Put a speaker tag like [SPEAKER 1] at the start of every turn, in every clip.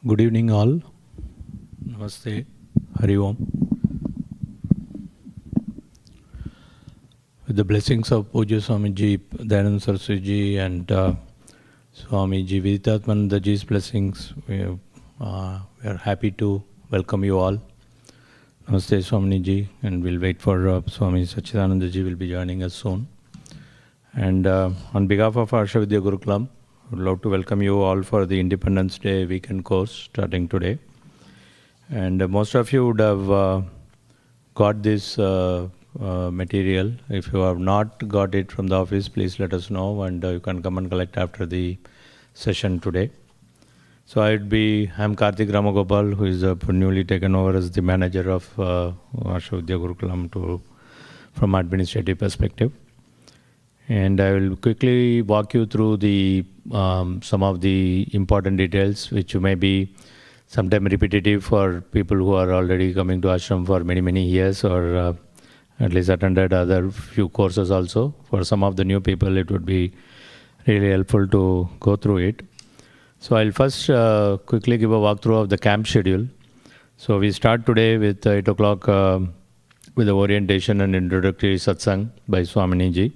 [SPEAKER 1] Good evening all. Namaste. Hari Om. With the blessings of Pujya Swamiji, Dayananda Saraswati Ji and Swamiji Viditatmananda Ji's blessings, we are happy to welcome you all. Namaste Swamini Ji, and we'll wait for Swami Satchidananda Ji will be joining us soon. And on behalf of Arsha Vidya Gurukulam, I would love to welcome you all for the Independence Day weekend course starting today. And most of you would have got this material. If you have not got it from the office, please let us know, and you can come and collect after the session today. So I'm Karthik Ramagopal, who is newly taken over as the manager of Arsha Vidya Gurukulam from administrative perspective. And I will quickly walk you through the some of the important details, which may be sometimes repetitive for people who are already coming to ashram for many years, or at least attended other few courses also. For some of the new people, it would be really helpful to go through it. So I'll first quickly give a walkthrough of the camp schedule. So we start today with 8 o'clock with the orientation and introductory satsang by Swamini Ji.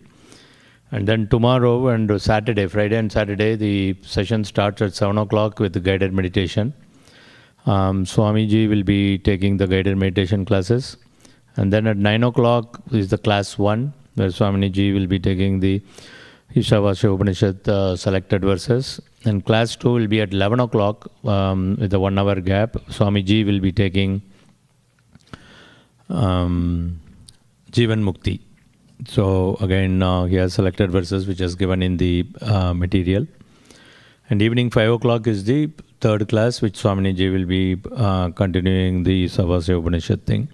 [SPEAKER 1] And then tomorrow and Saturday, Friday and Saturday, the session starts at 7 o'clock with the guided meditation. Swamiji will be taking the guided meditation classes. And then at 9 o'clock is the class 1, where Swamini Ji will be taking the Ishavasya Upanishad selected verses. And class 2 will be at 11 o'clock with a 1 hour gap. Swamiji will be taking Jivan Mukti. So again, he has selected verses which is given in the material. And evening 5 o'clock is the third class, which Swamini Ji will be continuing the Savasya Upanishad thing.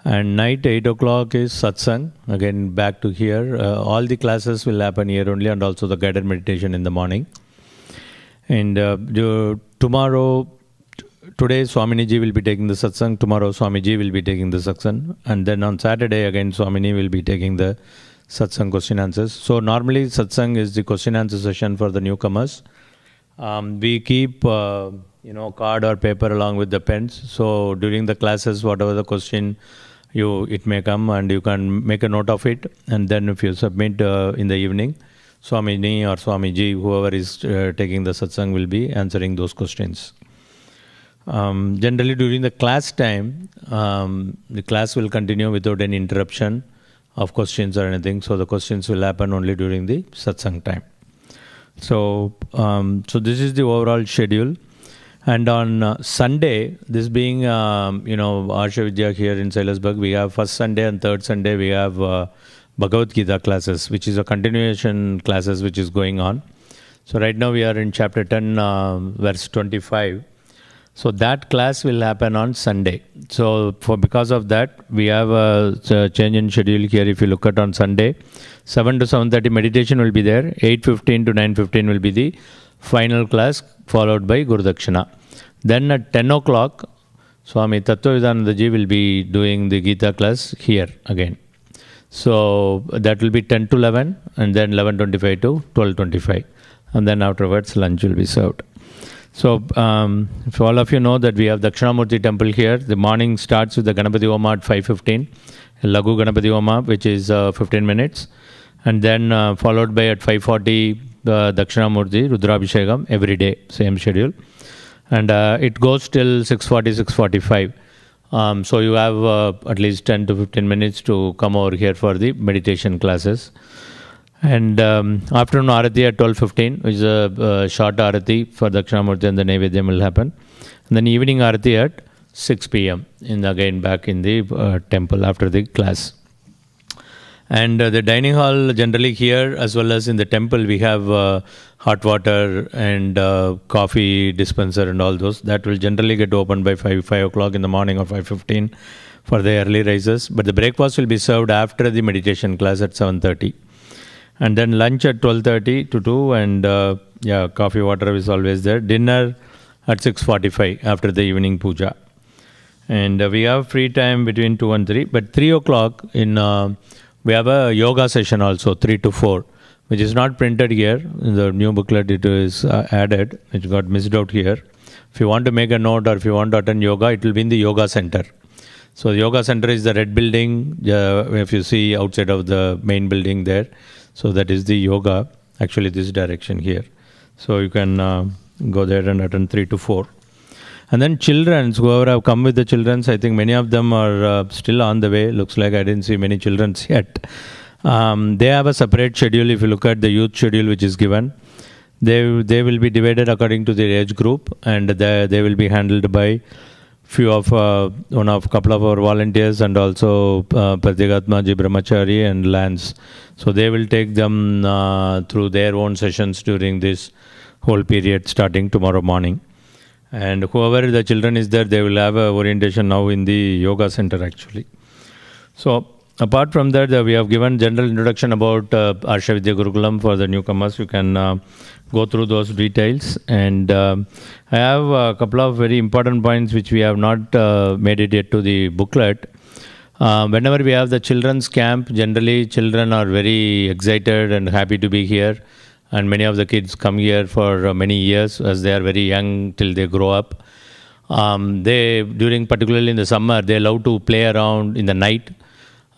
[SPEAKER 1] And night 8 o'clock is Satsang. Again, back to here. All the classes will happen here only, and also the guided meditation in the morning. And today Swamini Ji will be taking the satsang. Tomorrow Swami Ji will be taking the satsang. And then on Saturday again Swamini will be taking the satsang question answers. So normally satsang is the question answer session for the newcomers. We keep card or paper along with the pens. So during the classes, whatever the question it may come, and you can make a note of it. And then if you submit in the evening, Swamini or Swami Ji, whoever is taking the satsang, will be answering those questions. Generally during the class time, the class will continue without any interruption of questions or anything. So the questions will happen only during the satsang time. So this is the overall schedule. And on Sunday, this being Arsha Vidya here in Sailasburg, we have first Sunday and third Sunday we have Bhagavad Gita classes, which is a continuation classes which is going on. So right now we are in chapter 10, verse 25. So that class will happen on Sunday. So because of that, we have a change in schedule here. If you look at on Sunday, 7 to 7:30 meditation will be there. 8:15 to 9:15 will be the final class, followed by Guru Dakshina. Then at 10 o'clock, Swami Tattvavidananda Ji will be doing the Gita class here again. So that will be 10 to 11, and then 11:25 to 12:25. And then afterwards, lunch will be served. So, if all of you know that we have Dakshinamurti temple here, the morning starts with the Ganapati Homa at 5:15, Lagu Ganapati Homa, which is 15 minutes, and then followed by at 5:40 Dakshinamurti Rudrabhishekam every day, same schedule, and it goes till 6:40, 6:45. So you have at least 10 to 15 minutes to come over here for the meditation classes. And afternoon Arati at 12:15, which is a short Arati for Dakshinamurti, and the Naivedyam will happen. And then evening Arati at 6 p.m. Again back in the temple after the class. And the dining hall generally here as well as in the temple, we have hot water and coffee dispenser and all those. That will generally get opened by 5 o'clock in the morning or 5:15 for the early risers. But the breakfast will be served after the meditation class at 7:30. And then lunch at 12:30 to 2, and coffee, water is always there. Dinner at 6:45 after the evening puja. And we have free time between 2 and 3. But 3 o'clock we have a yoga session also, 3 to 4, which is not printed here. In the new booklet it is added, which got missed out here. If you want to make a note or if you want to attend yoga, it will be in the yoga center. So the yoga center is the red building, if you see outside of the main building there. So that is the yoga, actually this direction here. So you can go there and attend 3 to 4. And then children, whoever have come with the children, I think many of them are still on the way. Looks like I didn't see many children yet. They have a separate schedule. If you look at the youth schedule which is given, they will be divided according to their age group, and they will be handled by couple of our volunteers, and also Pratyagatmaji Brahmachari and Lance. So they will take them through their own sessions during this whole period starting tomorrow morning. And whoever the children is there, they will have a orientation now in the yoga center actually. So apart from that, we have given general introduction about Arsha Vidya Gurukulam for the newcomers. You can go through those details. And I have a couple of very important points which we have not made it yet to the booklet. Whenever we have the children's camp, generally children are very excited and happy to be here. And many of the kids come here for many years as they are very young till they grow up. Particularly in the summer, they love to play around in the night.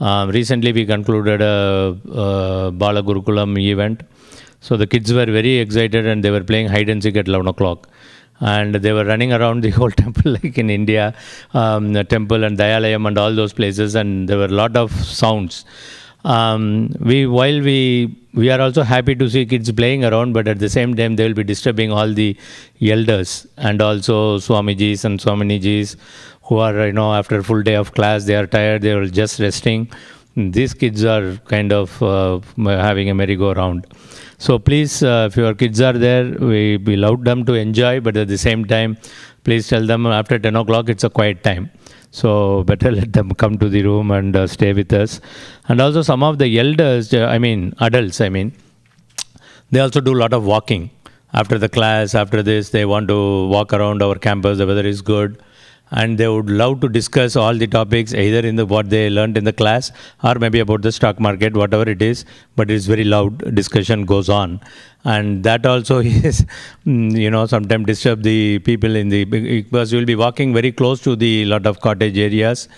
[SPEAKER 1] Recently, we concluded a Bala Gurukulam event. So the kids were very excited and they were playing hide and seek at 11 o'clock. And they were running around the whole temple like in India, the temple and Dayalayam and all those places. And there were a lot of sounds. We are also happy to see kids playing around, but at the same time they will be disturbing all the elders and also Swamijis and Swaminijis who are, after a full day of class, they are tired, they are just resting. These kids are kind of having a merry-go-round. So please, if your kids are there, we love them to enjoy, but at the same time, please tell them after 10 o'clock it's a quiet time. So better let them come to the room and stay with us. And also some of the elders, adults, they also do a lot of walking. After the class, after this, they want to walk around our campus, the weather is good. And they would love to discuss all the topics, either in what they learned in the class or maybe about the stock market, whatever it is. But it's very loud discussion goes on. And that also is, sometimes disturb the people because you will be walking very close to the lot of cottage areas.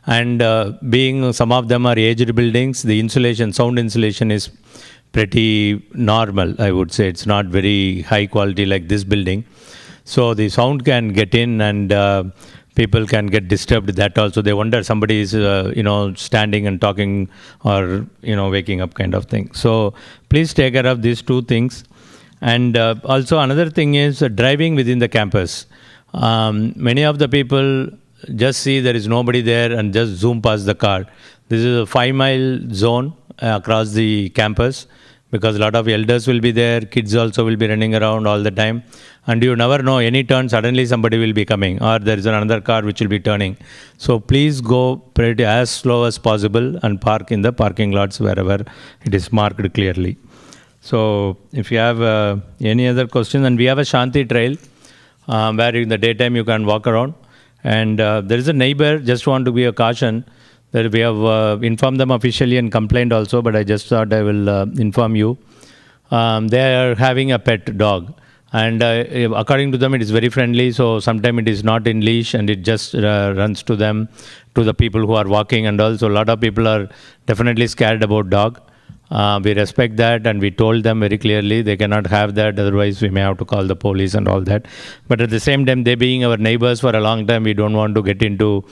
[SPEAKER 1] And being some of them are aged buildings, the sound insulation is pretty normal, I would say. It's not very high quality like this building. So the sound can get in and people can get disturbed. That also, they wonder somebody is, standing and talking or, waking up kind of thing. So please take care of these two things. And also another thing is driving within the campus. Many of the people just see there is nobody there and just zoom past the car. This is a 5-mile zone across the campus, because a lot of elders will be there, kids also will be running around all the time. And you never know, any turn, suddenly somebody will be coming, or there is another car which will be turning. So please go as slow as possible and park in the parking lots wherever it is marked clearly. So if you have any other questions, and we have a Shanti trail where in the daytime you can walk around. And there is a neighbor, just want to be a caution, that we have informed them officially and complained also, but I just thought I will inform you. They are having a pet dog. And according to them, it is very friendly. So sometimes it is not in leash and it just runs to them, to the people who are walking. And also a lot of people are definitely scared about dog. We respect that, and we told them very clearly they cannot have that, otherwise we may have to call the police and all that. But at the same time, they being our neighbors for a long time, we don't want to get into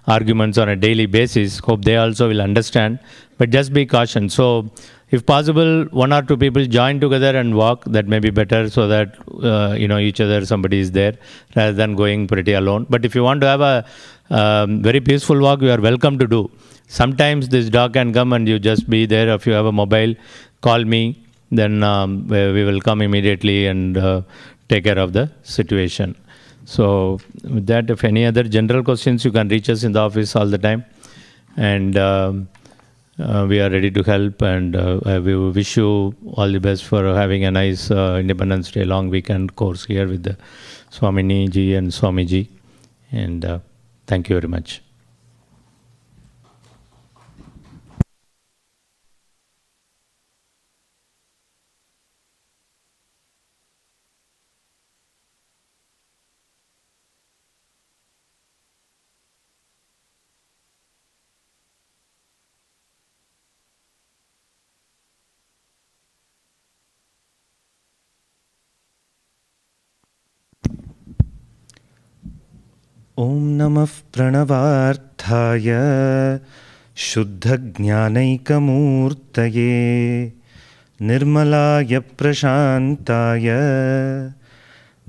[SPEAKER 1] arguments on a daily basis. Hope they also will understand, but just be cautioned. So if possible, 1 or 2 people join together and walk, that may be better, so that each other, somebody is there, rather than going pretty alone. But if you want to have a very peaceful walk, you are welcome to do. Sometimes this dog can come and you just be there. If you have a mobile, call me, then we will come immediately and take care of the situation. So with that, if any other general questions, you can reach us in the office all the time. And we are ready to help, and we wish you all the best for having a nice Independence Day long weekend course here with the Swamini ji and Swami ji. And thank you very much.
[SPEAKER 2] ॐ नमः प्रणवार्थाय शुद्धज्ञानैकमूर्तये निर्मलाय प्रशान्ताय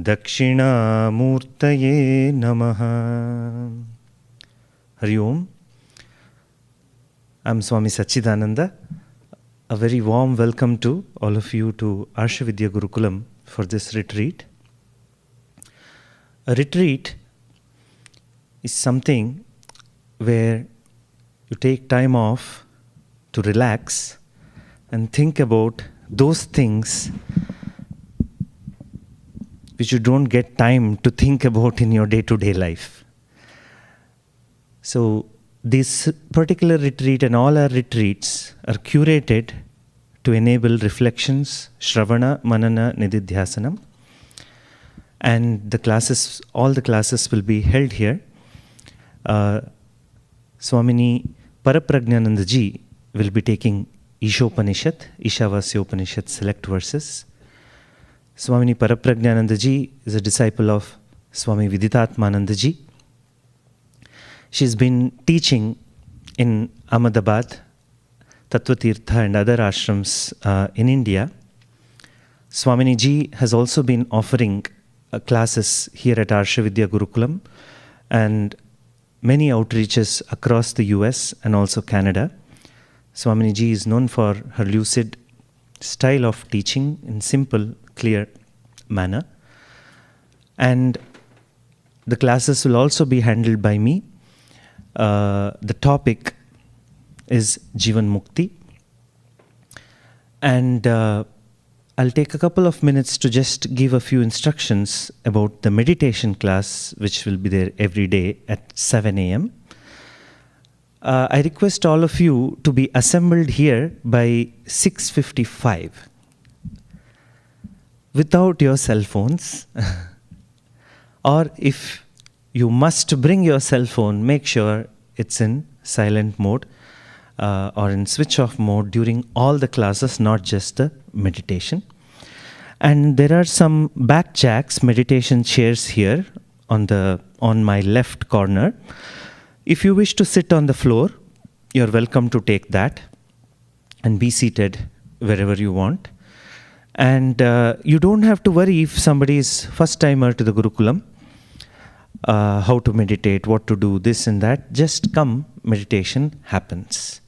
[SPEAKER 2] दक्षिणामूर्तये नमः. Hari Om. I'm Swami Satchidananda. A very warm welcome to all of you to Arshavidya Gurukulam for this retreat. A retreat is something where you take time off to relax and think about those things which you don't get time to think about in your day-to-day life. So this particular retreat and all our retreats are curated to enable reflections, Shravana, Manana, Nididhyasanam. And the classes, all the classes will be held here. Swamini Paraprajnananda ji will be taking Ishopanishad, Ishavasyopanishad select verses. Swamini Paraprajnananda ji is a disciple of Swami Viditatmananda ji. She's been teaching in Ahmedabad, Tattvatirtha and other ashrams in India. Swamini ji has also been offering classes here at Arshavidya Gurukulam and many outreaches across the US and also Canada. Swamini ji is known for her lucid style of teaching in simple, clear manner. And the classes will also be handled by me. The topic is Jivan Mukti. And I'll take a couple of minutes to just give a few instructions about the meditation class, which will be there every day at 7 a.m. I request all of you to be assembled here by 6:55 without your cell phones. Or if you must bring your cell phone, make sure it's in silent mode or in switch off mode during all the classes, not just the meditation. And there are some back jacks, meditation chairs here on my left corner. If you wish to sit on the floor, you're welcome to take that and be seated wherever you want. And you don't have to worry if somebody is first timer to the Gurukulam, how to meditate, what to do, this and that. Just come, meditation happens.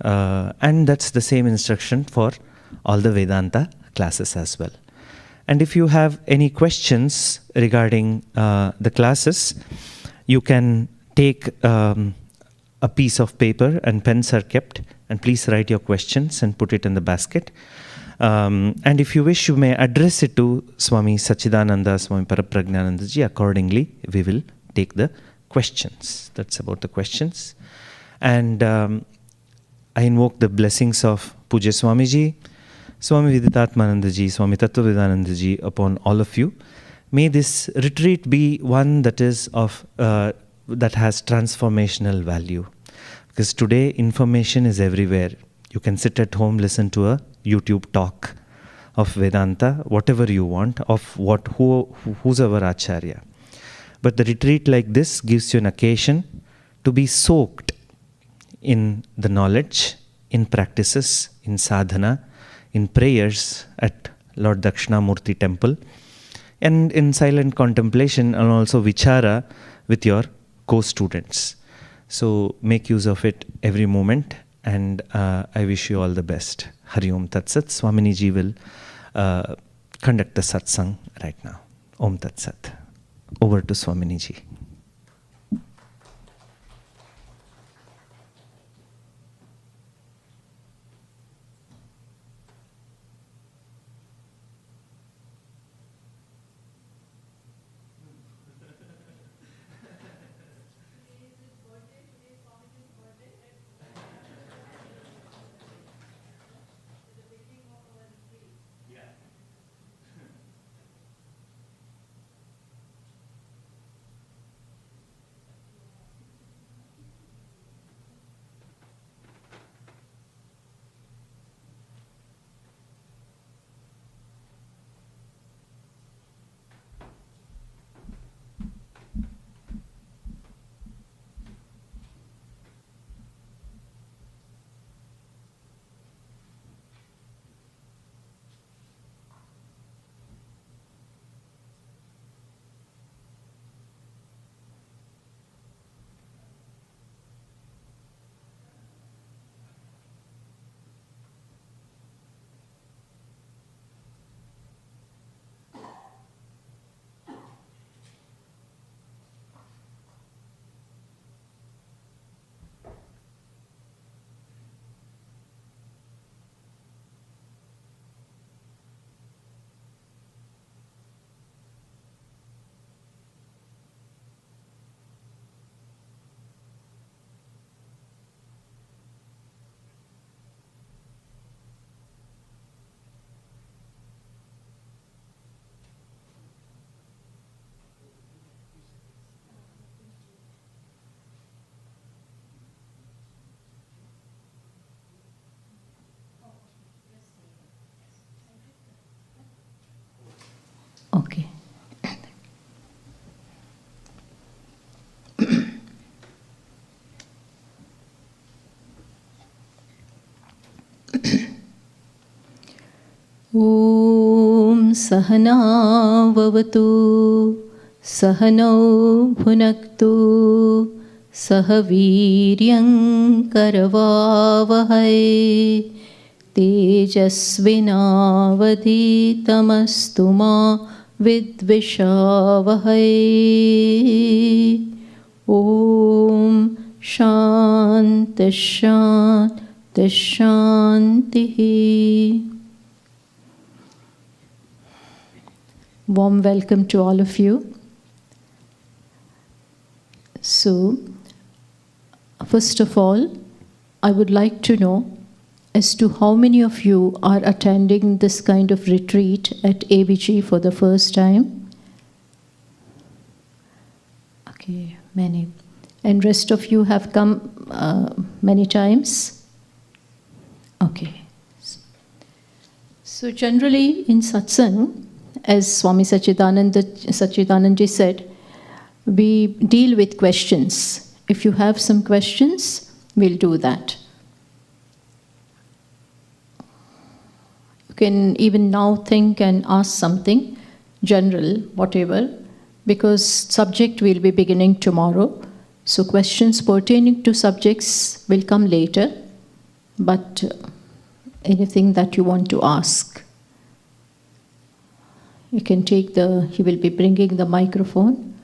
[SPEAKER 2] And that's the same instruction for all the Vedanta classes as well. And if you have any questions regarding the classes, you can take a piece of paper and pens are kept, and please write your questions and put it in the basket. And if you wish, you may address it to Swami Satchidananda, Swami Paraprajnananda ji. Accordingly, we will take the questions. That's about the questions. And I invoke the blessings of Pujya Swamiji, Swami Viditatmananda ji, Swami Tattvavedananda ji upon all of you. May this retreat be one that is of that has transformational value. Because today information is everywhere. You can sit at home, listen to a YouTube talk of Vedanta, whatever you want, of who's our Acharya. But the retreat like this gives you an occasion to be soaked in the knowledge, in practices, in sadhana, in prayers at Lord Dakshinamurti temple, and in silent contemplation and also vichara with your co-students. So make use of it every moment, and I wish you all the best. Hari Om Tat Sat. Swamini ji will conduct the satsang right now. Om Tat Sat. Over to Swamini ji.
[SPEAKER 3] ॐ सहनाववतु सहनौ भुनक्तु सह वीर्यं करवावहै तेजस्विनावधीतमस्तु मा विद्विषावहै ॐ शान्तिः शान्तिः शान्तिः. Warm welcome to all of you. So, first of all, I would like to know as to how many of you are attending this kind of retreat at ABG for the first time. Okay, many. And rest of you have come many times? Okay. So generally in Satsang, as Swami Satchidanand said, we deal with questions. If you have some questions, we'll do that. You can even now think and ask something, general, whatever, because subject will be beginning tomorrow. So questions pertaining to subjects will come later, but anything that you want to ask. You can take he will be bringing the microphone.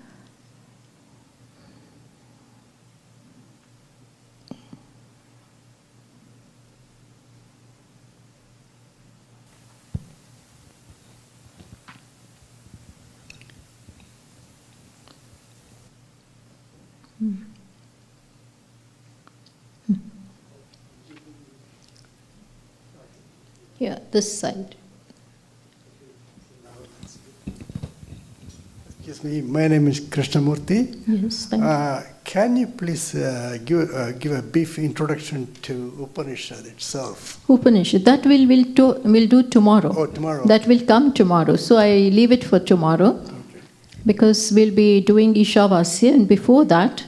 [SPEAKER 3] Yeah, this side.
[SPEAKER 4] Excuse me, my name is Krishnamurthy.
[SPEAKER 3] Yes, thank you.
[SPEAKER 4] Can you please give a brief introduction to Upanishad itself?
[SPEAKER 3] Upanishad, that we'll do tomorrow.
[SPEAKER 4] Oh, tomorrow.
[SPEAKER 3] That will come tomorrow. So I leave it for tomorrow.
[SPEAKER 4] Okay.
[SPEAKER 3] Because we'll be doing Ishavasya, and before that,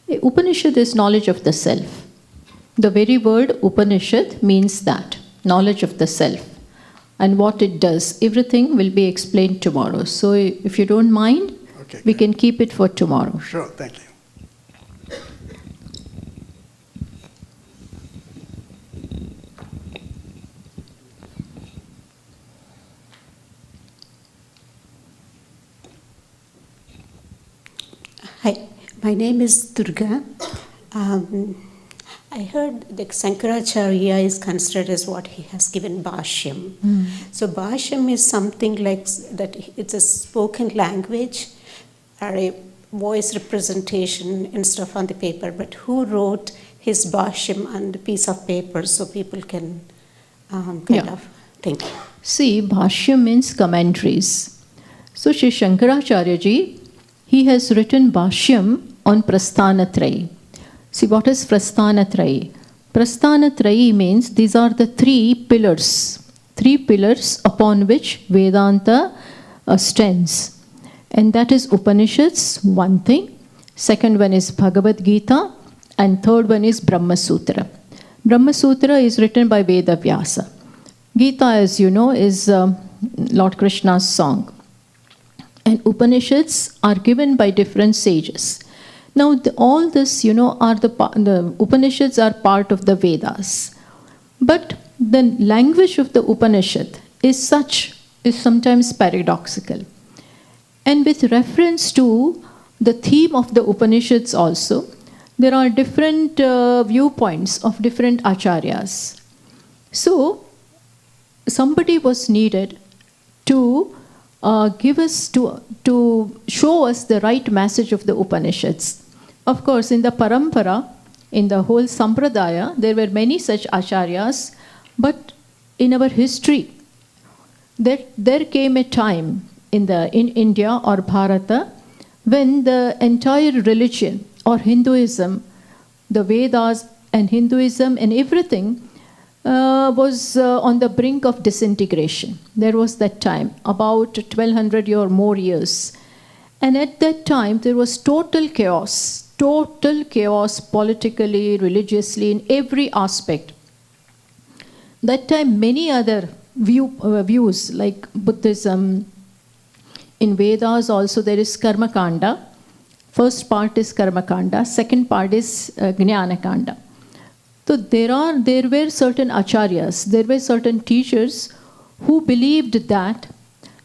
[SPEAKER 3] Upanishad is knowledge of the self. The very word Upanishad means that, knowledge of the self. And what it does, everything will be explained tomorrow. So if you don't mind,
[SPEAKER 4] Okay,
[SPEAKER 3] we
[SPEAKER 4] great.
[SPEAKER 3] can keep it for tomorrow.
[SPEAKER 4] Sure, thank you.
[SPEAKER 5] Hi, my name is Durga. I heard that Sankaracharya is considered as what he has given Bhashyam. So Bhashyam is something like that, it's a spoken language or a voice representation instead of on the paper. But who wrote his Bhashyam on the piece of paper so people can think?
[SPEAKER 3] See, Bhashya means commentaries. So Shri Shankaracharya ji, he has written Bhashyam on Prasthanatrayi. See, what is Prasthanatrayi? Prasthanatrayi means these are the three pillars upon which Vedanta stands. And that is Upanishads, one thing. Second one is Bhagavad Gita. And third one is Brahma Sutra. Brahma Sutra is written by Veda Vyasa. Gita, as you know, is Lord Krishna's song. And Upanishads are given by different sages. Now, all this, are the Upanishads are part of the Vedas. But the language of the Upanishad is sometimes paradoxical. And with reference to the theme of the Upanishads also, there are different viewpoints of different acharyas. So, somebody was needed to give us, to show us the right message of the Upanishads. Of course, in the parampara, in the whole sampradaya, there were many such acharyas, but in our history, there came a time in India or Bharata when the entire religion or Hinduism, the Vedas and Hinduism and everything was on the brink of disintegration. There was that time, about 1200 or more years. And at that time, there was total chaos politically, religiously, in every aspect. That time, many other views like Buddhism. In Vedas also there is Karma Kanda. First part is Karma Kanda, second part is Jnana Kanda. So there were certain acharyas, there were certain teachers who believed that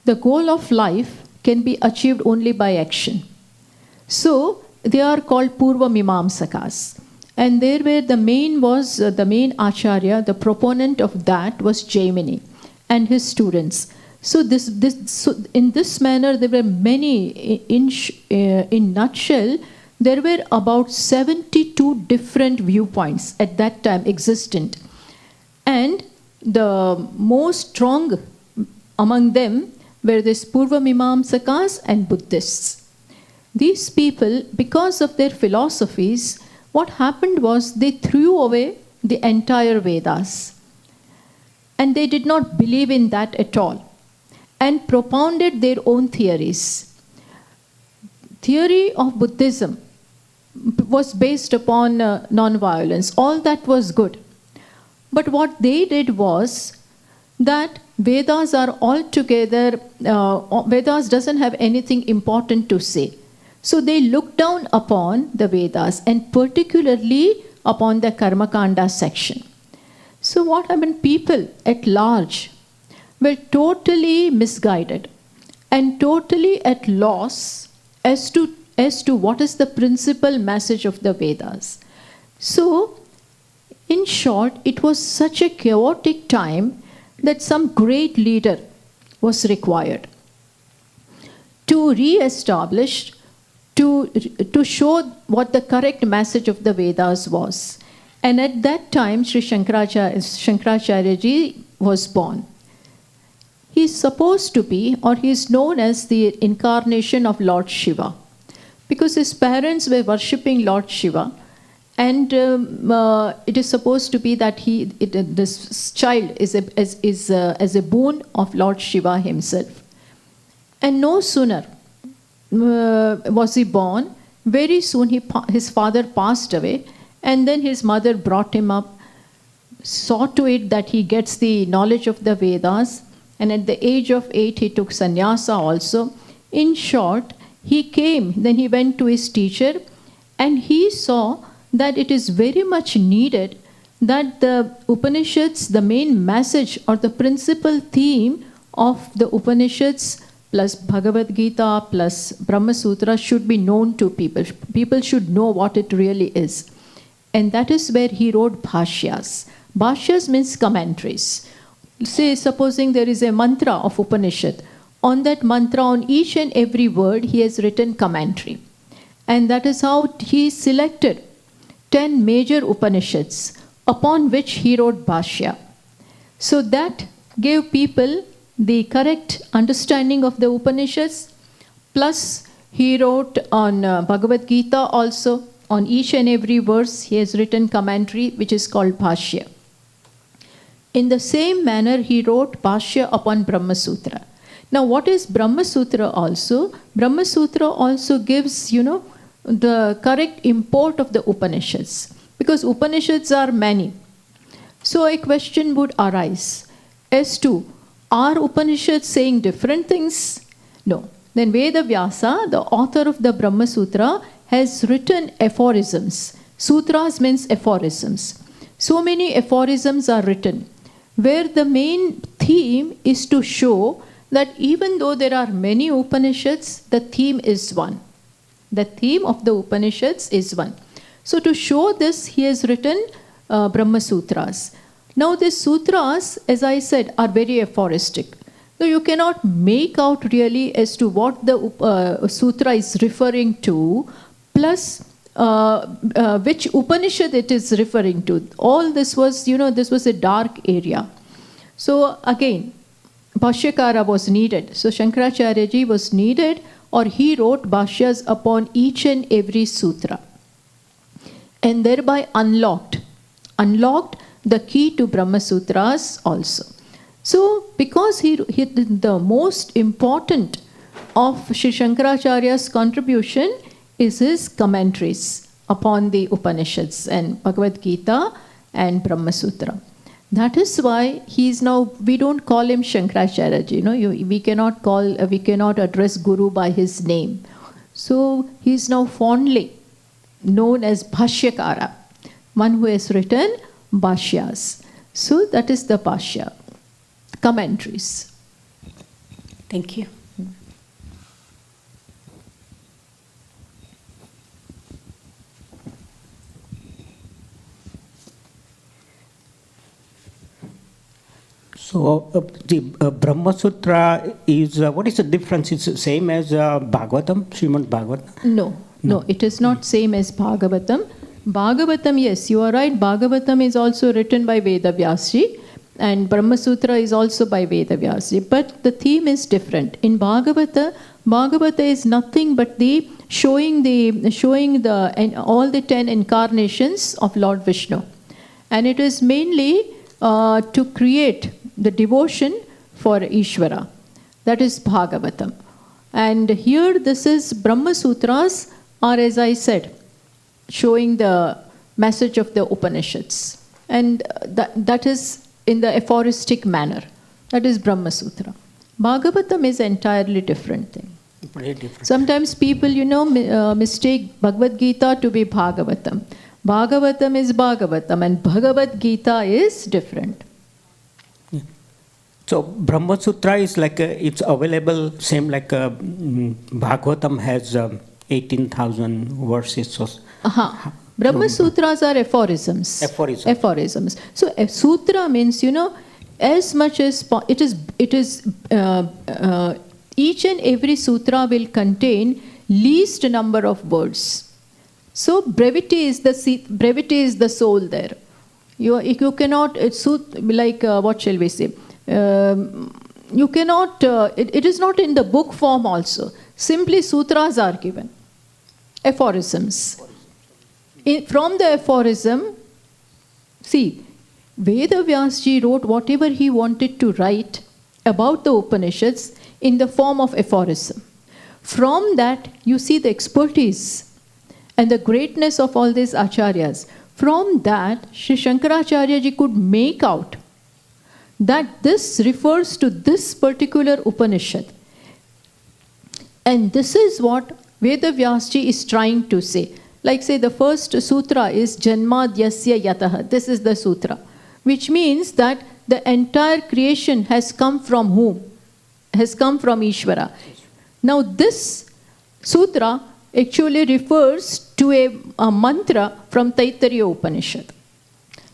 [SPEAKER 3] the goal of life can be achieved only by action. So they are called Purva Mimamsakas. And there were the main acharya, the proponent of that was Jaimini and his students. So in this manner there were many, in nutshell, there were about 72 different viewpoints at that time existent. And the most strong among them were these Purva Mimamsakas and Buddhists. These people, because of their philosophies, what happened was they threw away the entire Vedas. And they did not believe in that at all, and propounded their own theories. Theory of Buddhism was based upon non-violence. All that was good. But what they did was that Vedas are altogether, Vedas doesn't have anything important to say. So they looked down upon the Vedas and particularly upon the Karma Kanda section. So what happened? People at large were totally misguided and totally at loss as to what is the principal message of the Vedas. So, in short, it was such a chaotic time that some great leader was required to re-establish, to show what the correct message of the Vedas was. And at that time, Sri Shankaracharya ji was born. He is supposed to be, or he is known as the incarnation of Lord Shiva, because his parents were worshipping Lord Shiva, and it is supposed to be that this child is as a boon of Lord Shiva himself. And no sooner was he born, very soon his father passed away, and then his mother brought him up, saw to it that he gets the knowledge of the Vedas, and at the age of 8 he took sannyasa also. In short, then he went to his teacher, and he saw that it is very much needed that the Upanishads, the main message or the principal theme of the Upanishads plus Bhagavad Gita plus Brahma Sutra should be known to people. People should know what it really is. And that is where he wrote bhashyas. Bhashyas means commentaries. Say, supposing there is a mantra of Upanishad. On that mantra, on each and every word, he has written commentary. And that is how he selected 10 major Upanishads upon which he wrote bhashya. So that gave people the correct understanding of the Upanishads. Plus, he wrote on Bhagavad Gita also. On each and every verse, he has written commentary, which is called bhashya. In the same manner, he wrote bhashya upon Brahma Sutra. Now, what is Brahma Sutra also? Brahma Sutra also gives, the correct import of the Upanishads. Because Upanishads are many. So a question would arise as to, are Upanishads saying different things? No. Then Veda Vyasa, the author of the Brahma Sutra, has written aphorisms. Sutras means aphorisms. So many aphorisms are written, where the main theme is to show that even though there are many Upanishads, the theme is one. The theme of the Upanishads is one. So to show this, he has written Brahma Sutras. Now these sutras, as I said, are very aphoristic. So you cannot make out really as to what the sutra is referring to, plus which Upanishad it is referring to. All this was, this was a dark area. So again, Bhashyakara was needed. So Shankaracharya ji was needed, or he wrote bhashyas upon each and every sutra. And thereby unlocked the key to Brahma Sutras also. So because the most important of Sri Shankaracharya's contribution is his commentaries upon the Upanishads and Bhagavad Gita and Brahma Sutra. That is why he is now, we don't call him Shankaracharya. We cannot address Guru by his name. So he is now fondly known as Bhashyakara, one who has written Bhashyas. So that is the Bhashya, commentaries.
[SPEAKER 5] Thank you.
[SPEAKER 6] So the Brahma Sutra is, what is the difference? It's the same as Bhagavatam, Srimad Bhagavatam?
[SPEAKER 3] No, it is not same as Bhagavatam. Bhagavatam, yes, you are right. Bhagavatam is also written by Vedavyasji, and Brahma Sutra is also by Vedavyasji. But the theme is different. In Bhagavata is nothing but the showing all the 10 incarnations of Lord Vishnu, and it is mainly to create the devotion for Ishvara. That is Bhagavatam. And here this is Brahma Sutras are, as I said, showing the message of the Upanishads. And that is in the aphoristic manner. That is Brahma Sutra. Bhagavatam is entirely different thing.
[SPEAKER 6] Very different.
[SPEAKER 3] Sometimes people, mistake Bhagavad Gita to be Bhagavatam. Bhagavatam is Bhagavatam and Bhagavad Gita is different.
[SPEAKER 6] So Brahma Sutra is like, it's available, same like Bhagavatam has 18,000 verses. So
[SPEAKER 3] Brahma Sutras are aphorisms. Aphorisms. So a sutra means, as much as it is each and every sutra will contain least number of words. So brevity is the soul there. You cannot, what shall we say? You cannot, it is not in the book form also. Simply sutras are given. Aphorisms. From the aphorism, see, Vedavyasji wrote whatever he wanted to write about the Upanishads in the form of aphorism. From that, you see the expertise and the greatness of all these acharyas. From that, Sri Shankaracharya ji could make out that this refers to this particular Upanishad. And this is what Vedavyasji is trying to say. Like say the first sutra is Janmadyasya Yataha. This is the sutra. Which means that the entire creation has come from whom? Has come from Ishvara. Now this sutra actually refers to a mantra from Taittiriya Upanishad.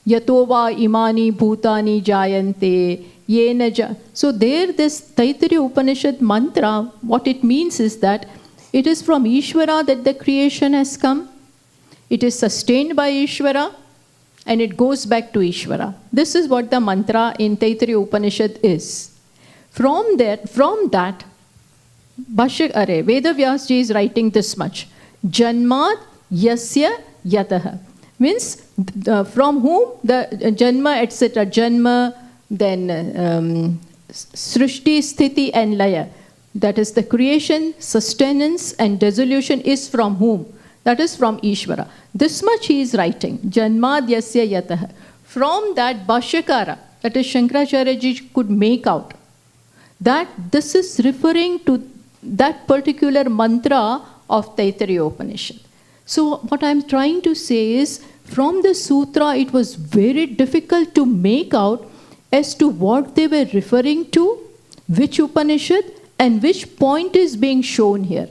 [SPEAKER 3] Yatova imani bhutani jayante yena. So there this Taittiriya Upanishad mantra, what it means is that it is from Ishvara that the creation has come. It is sustained by Ishvara and it goes back to Ishvara. This is what the mantra in Taittiriya Upanishad is. From that, Vedavyasji is writing this much. Janmat yasya yataha. Means from whom the Janma, etc. Janma, then Srishti, Sthiti and Laya. That is the creation, sustenance and dissolution is from whom? That is from Ishvara. This much he is writing. Janmad yasya yataha. From that Bhashyakara, that is Shankaracharya ji could make out that this is referring to that particular mantra of Taittiriya Upanishad. So what I am trying to say is, from the sutra it was very difficult to make out as to what they were referring to, which Upanishad and which point is being shown here.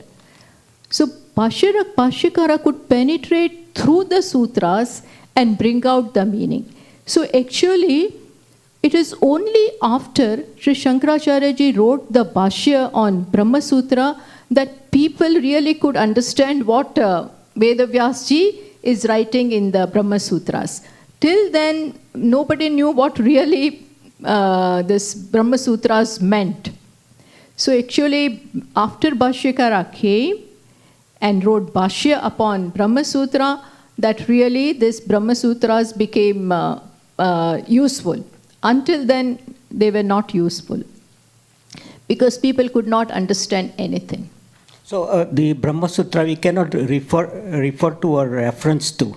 [SPEAKER 3] So Bhashyakara could penetrate through the sutras and bring out the meaning. So actually, it is only after Sri Shankaracharya ji wrote the Bhashya on Brahma Sutra that people really could understand what Vedavyasji is writing in the Brahma Sutras. Till then, nobody knew what really this Brahma Sutras meant. So actually, after Bhashyakara came and wrote Bhashya upon Brahma Sutra, that really this Brahma Sutras became useful. Until then, they were not useful because people could not understand anything.
[SPEAKER 6] So the Brahma Sutra we cannot refer to or reference to.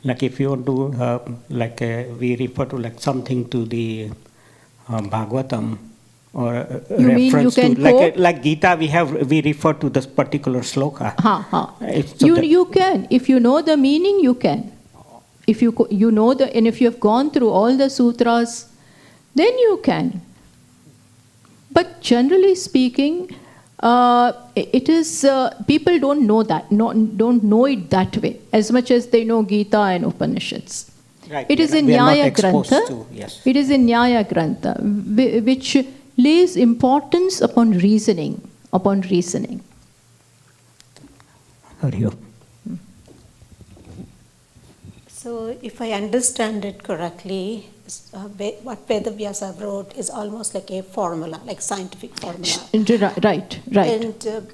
[SPEAKER 6] Like if you want to, we refer to like something to the Bhagavatam, or
[SPEAKER 3] You mean you
[SPEAKER 6] reference
[SPEAKER 3] can
[SPEAKER 6] to
[SPEAKER 3] quote?
[SPEAKER 6] like Gita, we refer to this particular sloka. So
[SPEAKER 3] You can. If you know the meaning, you can. If you know and if you have gone through all the sutras, then you can. But generally speaking, it is people don't know that, don't know it that way as much as they know Gita and Upanishads.
[SPEAKER 6] Right,
[SPEAKER 3] It is in
[SPEAKER 6] we are not
[SPEAKER 3] Nyaya
[SPEAKER 6] exposed
[SPEAKER 3] Grantha.
[SPEAKER 6] to, yes.
[SPEAKER 3] It is in Nyaya Grantha, which lays importance upon reasoning.
[SPEAKER 6] Hari Om.
[SPEAKER 5] So, if I understand it correctly, what Vedavyasa wrote is almost like a formula, like scientific formula.
[SPEAKER 3] Right.
[SPEAKER 5] And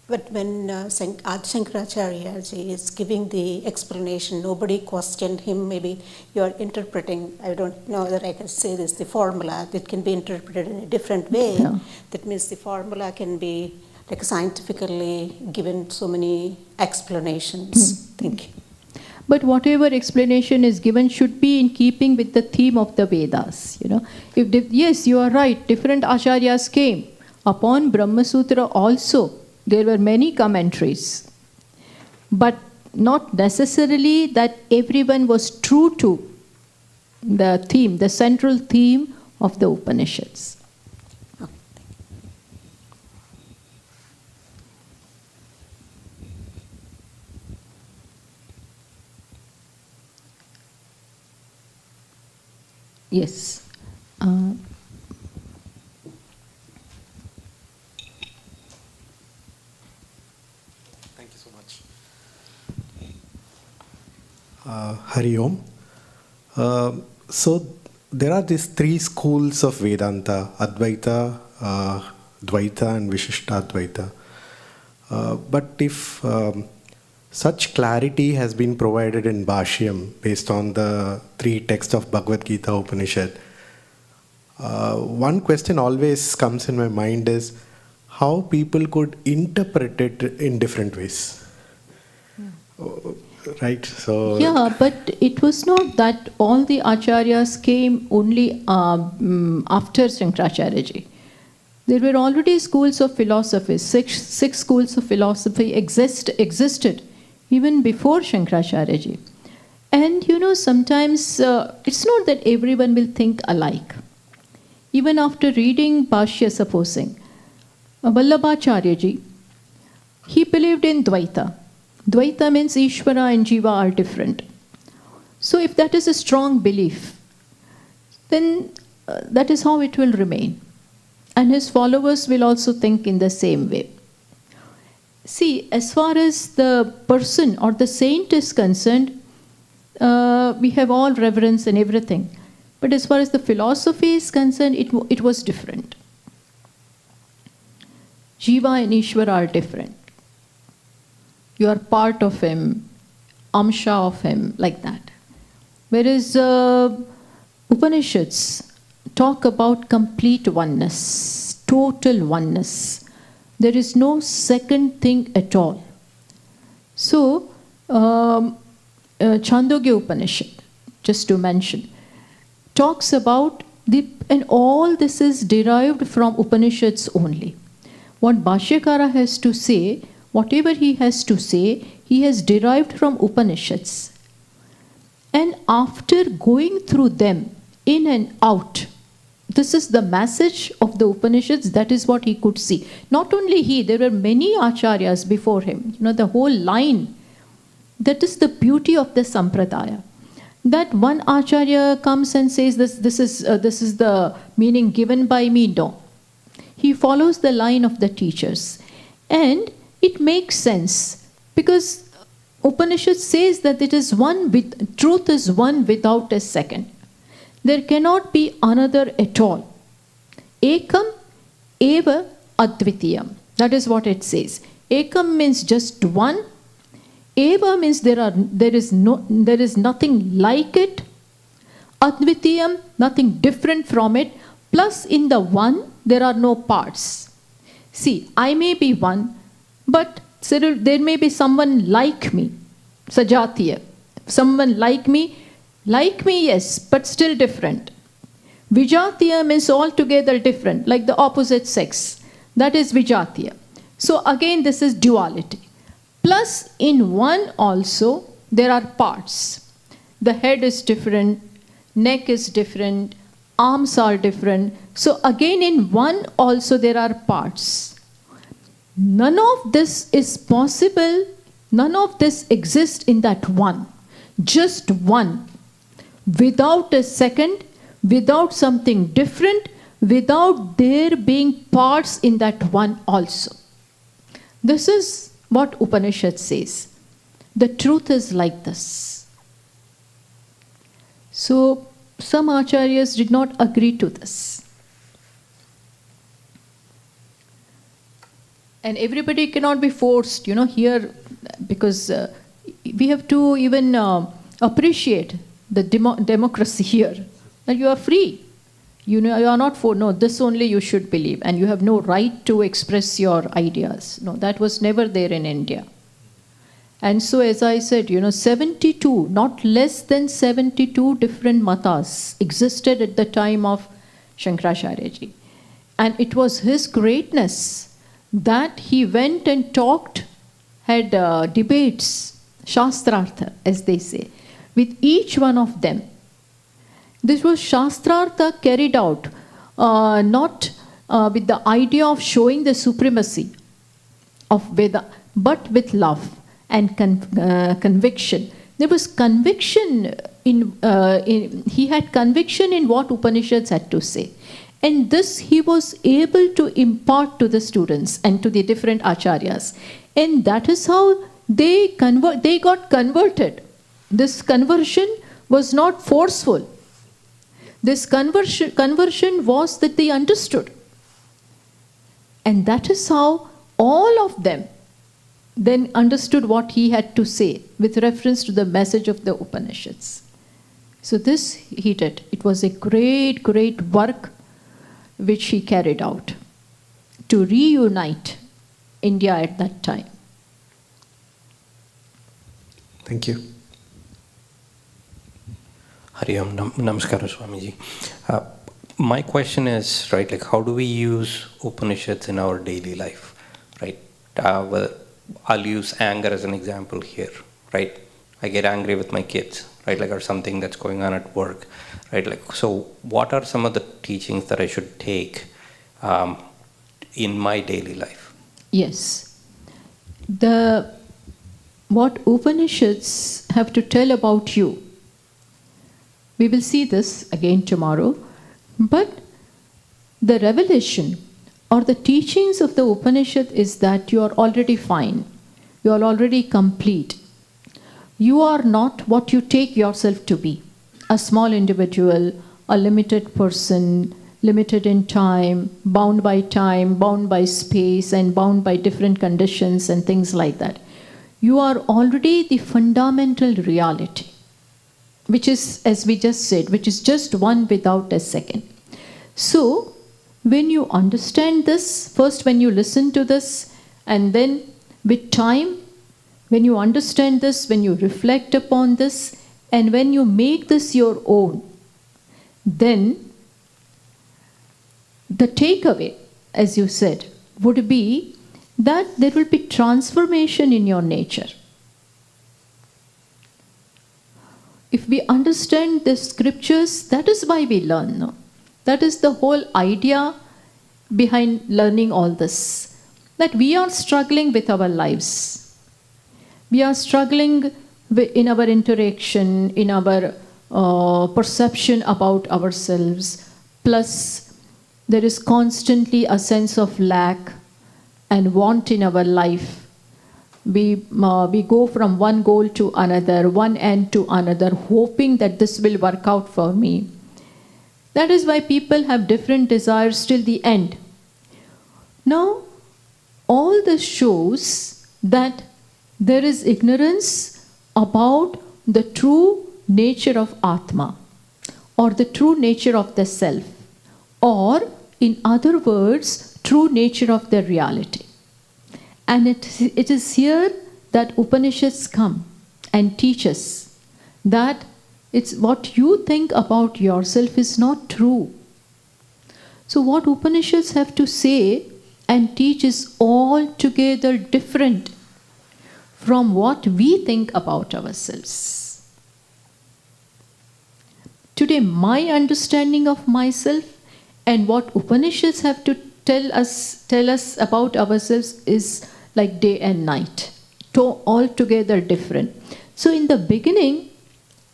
[SPEAKER 5] but when Adi Shankaracharya ji is giving the explanation, nobody questioned him. Maybe you are interpreting, I don't know that I can say this, the formula that can be interpreted in a different way.
[SPEAKER 3] Yeah.
[SPEAKER 5] That means the formula can be like scientifically given so many explanations. Thank you.
[SPEAKER 3] But whatever explanation is given should be in keeping with the theme of the Vedas. Yes, you are right. Different acharyas came. Upon Brahma Sutra also, there were many commentaries. But not necessarily that everyone was true to the theme, the central theme of the Upanishads. Yes.
[SPEAKER 7] Thank you so much. Hari Om. So there are these three schools of Vedanta: Advaita, Dvaita, and Vishishtadvaita. But if such clarity has been provided in Bhashyam based on the three texts of Bhagavad Gita Upanishad, one question always comes in my mind is how people could interpret it in different ways. Right? So
[SPEAKER 3] Yeah, but it was not that all the acharyas came only after Shankaracharya ji. There were already schools of philosophy. Six schools of philosophy existed even before Shankaracharya ji. And sometimes it's not that everyone will think alike. Even after reading Bhashya, supposing, Vallabhacharya ji, he believed in Dvaita. Dvaita means Ishvara and Jiva are different. So if that is a strong belief, then that is how it will remain. And his followers will also think in the same way. See, as far as the person or the saint is concerned, we have all reverence and everything. But as far as the philosophy is concerned, it was different. Jiva and Ishvara are different. You are part of him, amsha of him, like that. Whereas Upanishads talk about complete oneness, total oneness. There is no second thing at all. So, Chandogya Upanishad, just to mention, talks about and all this is derived from Upanishads only. What Bhashyakara has to say, whatever he has to say, he has derived from Upanishads. And after going through them, in and out, this is the message of the Upanishads, that is what he could see. Not only he, there were many acharyas before him. The whole line, that is the beauty of the sampradaya. That one acharya comes and says, this is the meaning given by me, no. He follows the line of the teachers. And it makes sense, because Upanishad says that it is truth is one without a second. There cannot be another at all. Ekam eva advitiyam. That is what it says. Ekam means just one. Eva means there is nothing like it. Advitiyam, nothing different from it. Plus in the one, there are no parts. See, I may be one, but there may be someone like me, sajatiya. Someone like me, yes, but still different. Vijatiya means altogether different, like the opposite sex. That is Vijatiya. So again, this is duality. Plus, in one also, there are parts. The head is different, neck is different, arms are different. So again, in one also, there are parts. None of this is possible, none of this exists in that one. Just one. Without a second, without something different, without there being parts in that one also. This is what Upanishad says. The truth is like this. So, some acharyas did not agree to this. And everybody cannot be forced, here, because we have to even appreciate the democracy here. That you are free. You are not for, no, this only you should believe. And you have no right to express your ideas. No, that was never there in India. And so, as I said, 72, not less than 72 different matas existed at the time of Shankaracharya. And it was his greatness that he went and talked, had debates, shastrartha, as they say, with each one of them. This was shastrartha carried out, not with the idea of showing the supremacy of Veda, but with love and conviction. There was conviction he had conviction in what Upanishads had to say. And this he was able to impart to the students and to the different acharyas. And that is how they got converted. This conversion was not forceful. This conversion was that they understood. And that is how all of them then understood what he had to say with reference to the message of the Upanishads. So this he did. It was a great, great work which he carried out to reunite India at that time.
[SPEAKER 7] Thank you.
[SPEAKER 8] Hari Om, Namaskara Swamiji. My question is, right, like how do we use Upanishads in our daily life, right? Well, I'll use anger as an example here, right? I get angry with my kids, right, like or something that's going on at work, right? Like, so what are some of the teachings that I should take in my daily life?
[SPEAKER 3] Yes. What Upanishads have to tell about you, we will see this again tomorrow, but the revelation or the teachings of the Upanishad is that you are already fine, you are already complete. You are not what you take yourself to be, a small individual, a limited person, limited in time, bound by space, and bound by different conditions and things like that. You are already the fundamental reality, which is, as we just said, which is just one without a second. So, when you understand this, first when you listen to this, and then with time, when you understand this, when you reflect upon this, and when you make this your own, then the takeaway, as you said, would be that there will be transformation in your nature. If we understand the scriptures, that is why we learn. No? That is the whole idea behind learning all this. That we are struggling with our lives. We are struggling in our interaction, in our perception about ourselves. Plus, there is constantly a sense of lack and want in our life. We go from one goal to another, one end to another, hoping that this will work out for me. That is why people have different desires till the end. Now, all this shows that there is ignorance about the true nature of Atma, or the true nature of the self, or in other words, true nature of the reality. And it is here that Upanishads come and teach us that it's what you think about yourself is not true. So what Upanishads have to say and teach is altogether different from what we think about ourselves. Today, my understanding of myself and what Upanishads have to tell us about ourselves is like day and night, altogether different. So in the beginning,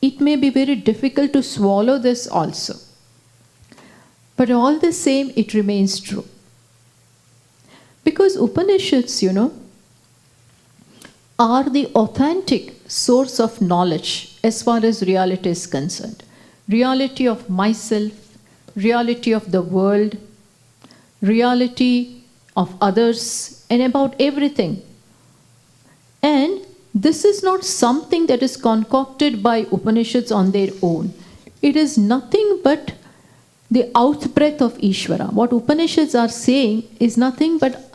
[SPEAKER 3] it may be very difficult to swallow this also. But all the same, it remains true. Because Upanishads, are the authentic source of knowledge as far as reality is concerned. Reality of myself, reality of the world, reality of others, and about everything. And this is not something that is concocted by Upanishads on their own. It is nothing but the outbreath of Ishvara. What Upanishads are saying is nothing but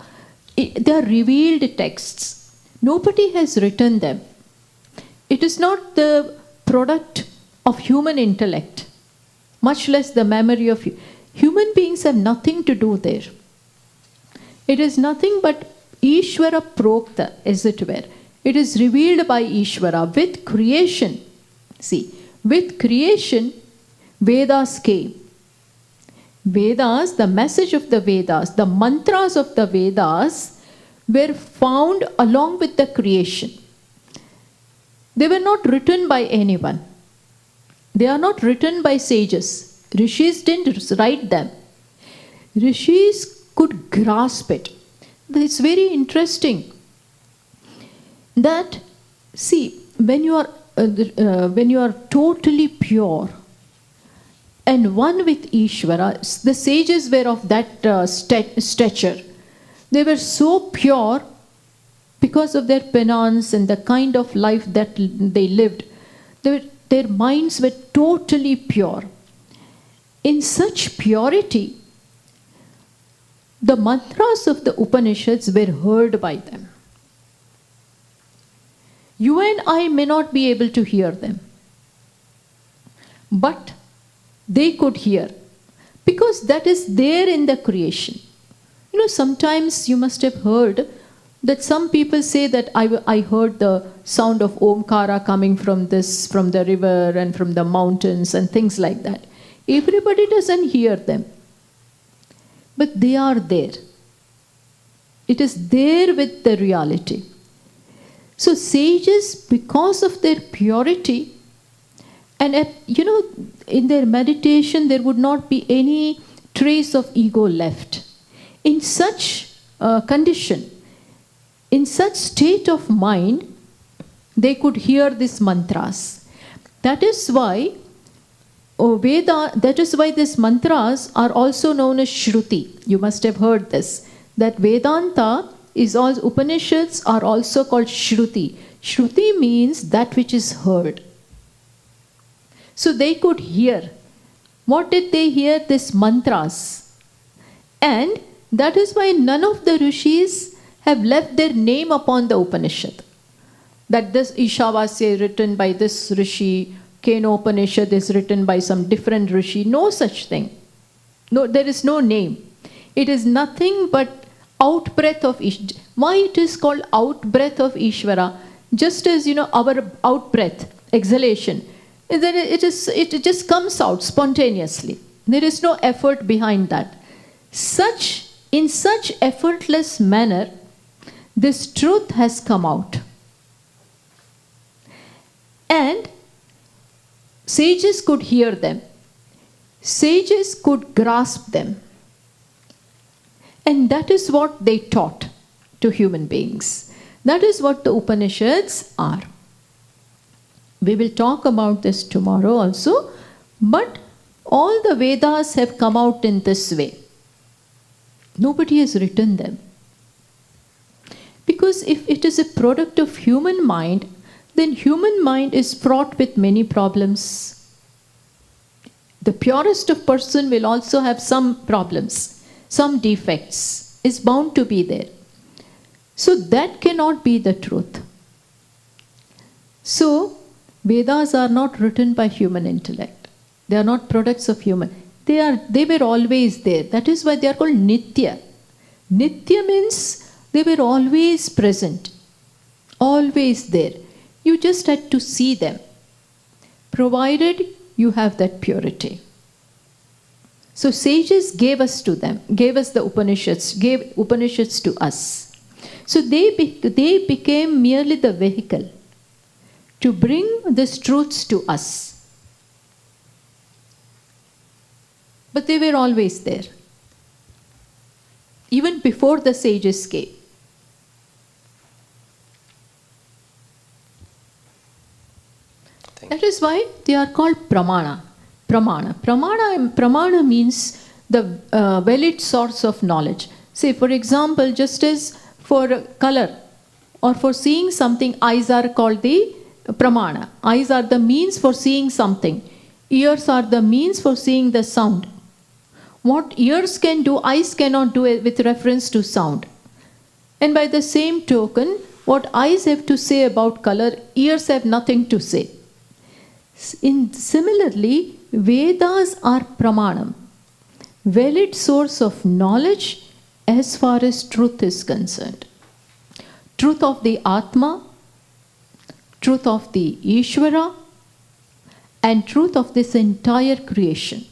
[SPEAKER 3] they are revealed texts. Nobody has written them. It is not the product of human intellect, much less the memory of human beings have nothing to do there. It is nothing but Ishvara prokta, as it were. It is revealed by Ishvara with creation. See, with creation, Vedas came. Vedas, the message of the Vedas, the mantras of the Vedas were found along with the creation. They were not written by anyone. They are not written by sages. Rishis didn't write them. Rishis could grasp it. It's very interesting that, see, when you are totally pure and one with Ishvara, the sages were of that stature. They were so pure because of their penance and the kind of life that they lived. Their minds were totally pure. In such purity, the mantras of the Upanishads were heard by them. You and I may not be able to hear them, but they could hear because that is there in the creation. Sometimes you must have heard that some people say that I heard the sound of Omkara coming from the river and from the mountains and things like that. Everybody doesn't hear them, but they are there. It is there with the reality. So sages, because of their purity, and in their meditation there would not be any trace of ego left. In such condition, in such state of mind, they could hear these mantras. That is why these mantras are also known as Shruti. You must have heard this. That Vedanta is all Upanishads are also called Shruti. Shruti means that which is heard. So they could hear. What did they hear? These mantras. And that is why none of the rishis have left their name upon the Upanishad. That this Ishavasya is written by this rishi, Kenopanishad is written by some different rishi. No such thing. No, there is no name. It is nothing but outbreath of Ishvara. Why it is called outbreath of Ishvara? Just as our outbreath, exhalation, it just comes out spontaneously. There is no effort behind that. In such effortless manner, this truth has come out. And sages could hear them. Sages could grasp them. And that is what they taught to human beings. That is what the Upanishads are. We will talk about this tomorrow also, but all the Vedas have come out in this way. Nobody has written them. Because if it is a product of human mind, then human mind is fraught with many problems. The purest of person will also have some problems, some defects, is bound to be there. So that cannot be the truth. So Vedas are not written by human intellect. They are not products of human. They were always there. That is why they are called Nitya. Nitya means they were always present, always there. You just had to see them, provided you have that purity. So sages gave us the Upanishads, gave Upanishads to us. So they became merely the vehicle to bring these truths to us. But they were always there, even before the sages came. That is why they are called pramana. Pramana means the valid source of knowledge. Say, for example, just as for color or for seeing something, eyes are called the pramana. Eyes are the means for seeing something. Ears are the means for seeing the sound. What ears can do, eyes cannot do with reference to sound. And by the same token, what eyes have to say about color, ears have nothing to say. Similarly, Vedas are pramanam, valid source of knowledge as far as truth is concerned. Truth of the Atma, truth of the Ishvara, and truth of this entire creation.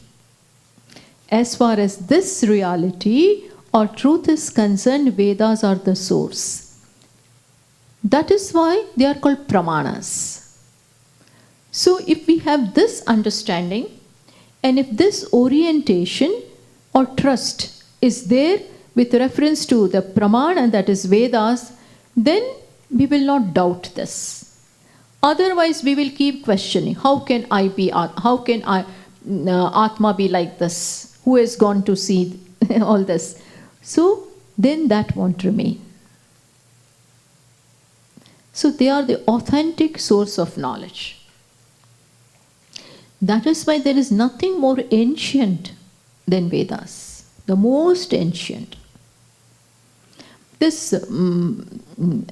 [SPEAKER 3] As far as this reality or truth is concerned, Vedas are the source. That is why they are called pramanas. So if we have this understanding, and if this orientation or trust is there with reference to the pramana, that is Vedas, then we will not doubt this. Otherwise, we will keep questioning, how can Atma be like this? Who has gone to see all this? So then that won't remain. So they are the authentic source of knowledge. That is why there is nothing more ancient than Vedas, the most ancient. This